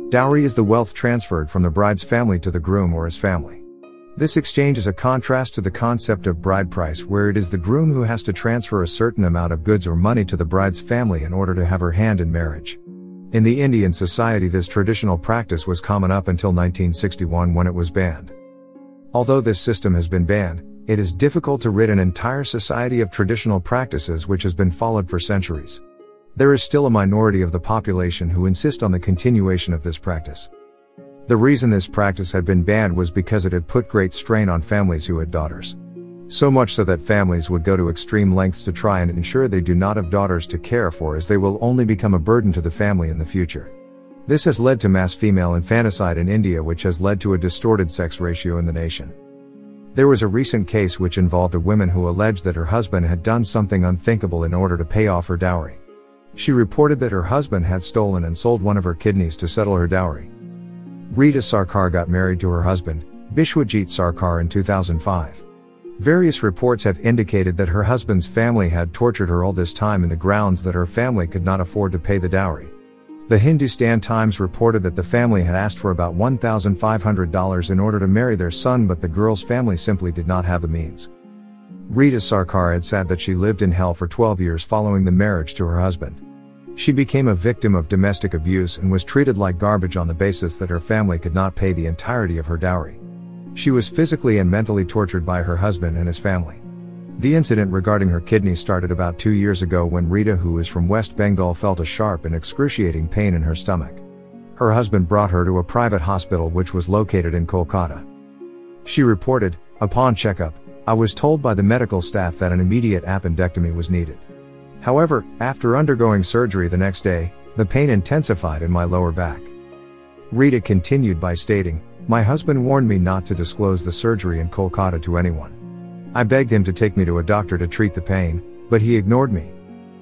Dowry is the wealth transferred from the bride's family to the groom or his family. This exchange is a contrast to the concept of bride price, where it is the groom who has to transfer a certain amount of goods or money to the bride's family in order to have her hand in marriage. In the Indian society, this traditional practice was common up until 1961, when it was banned. Although this system has been banned, it is difficult to rid an entire society of traditional practices which has been followed for centuries. There is still a minority of the population who insist on the continuation of this practice. The reason this practice had been banned was because it had put great strain on families who had daughters. So much so that families would go to extreme lengths to try and ensure they do not have daughters to care for, as they will only become a burden to the family in the future. This has led to mass female infanticide in India, which has led to a distorted sex ratio in the nation. There was a recent case which involved a woman who alleged that her husband had done something unthinkable in order to pay off her dowry. She reported that her husband had stolen and sold one of her kidneys to settle her dowry. Rita Sarkar got married to her husband, Bishwajit Sarkar, in 2005. Various reports have indicated that her husband's family had tortured her all this time in the grounds that her family could not afford to pay the dowry. The Hindustan Times reported that the family had asked for about $1,500 in order to marry their son, but the girl's family simply did not have the means. Rita Sarkar had said that she lived in hell for 12 years following the marriage to her husband. She became a victim of domestic abuse and was treated like garbage on the basis that her family could not pay the entirety of her dowry. She was physically and mentally tortured by her husband and his family. The incident regarding her kidney started about 2 years ago, when Rita, who is from West Bengal, felt a sharp and excruciating pain in her stomach. Her husband brought her to a private hospital which was located in Kolkata. She reported, "Upon checkup, I was told by the medical staff that an immediate appendectomy was needed. However, after undergoing surgery the next day, the pain intensified in my lower back." Rita continued by stating, "My husband warned me not to disclose the surgery in Kolkata to anyone. I begged him to take me to a doctor to treat the pain, but he ignored me."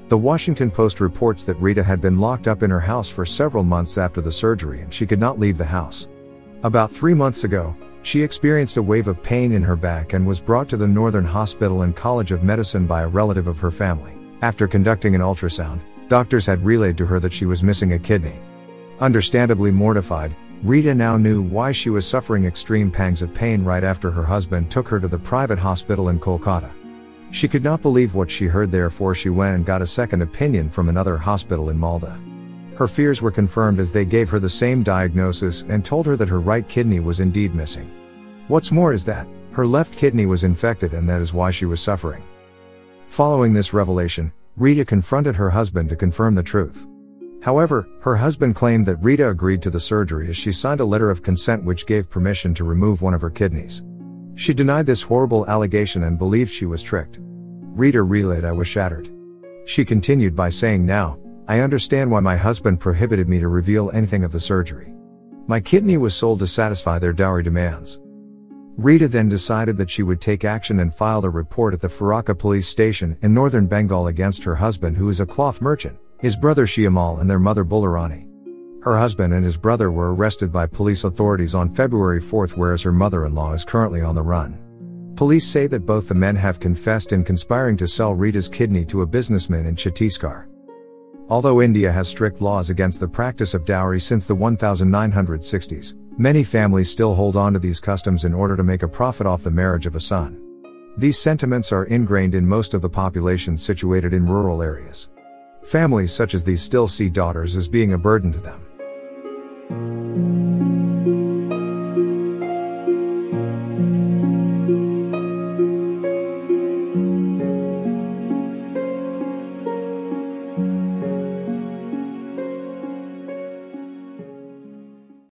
The Washington Post reports that Rita had been locked up in her house for several months after the surgery, and she could not leave the house. About 3 months ago, she experienced a wave of pain in her back and was brought to the Northern Hospital and College of Medicine by a relative of her family. After conducting an ultrasound, doctors had relayed to her that she was missing a kidney. Understandably mortified, Rita now knew why she was suffering extreme pangs of pain right after her husband took her to the private hospital in Kolkata. She could not believe what she heard, therefore she went and got a second opinion from another hospital in Malda. Her fears were confirmed as they gave her the same diagnosis and told her that her right kidney was indeed missing. What's more is that her left kidney was infected, and that is why she was suffering. Following this revelation, Rita confronted her husband to confirm the truth. However, her husband claimed that Rita agreed to the surgery as she signed a letter of consent which gave permission to remove one of her kidneys. She denied this horrible allegation and believed she was tricked. Rita relayed, "I was shattered." She continued by saying, "Now, I understand why my husband prohibited me to reveal anything of the surgery. My kidney was sold to satisfy their dowry demands." Rita then decided that she would take action and filed a report at the Farakka police station in northern Bengal against her husband, who is a cloth merchant, his brother Shiamal, and their mother Bularani. Her husband and his brother were arrested by police authorities on February 4th, whereas her mother-in-law is currently on the run. Police say that both the men have confessed in conspiring to sell Rita's kidney to a businessman in Chhattisgarh. Although India has strict laws against the practice of dowry since the 1960s, many families still hold on to these customs in order to make a profit off the marriage of a son. These sentiments are ingrained in most of the population situated in rural areas. Families such as these still see daughters as being a burden to them.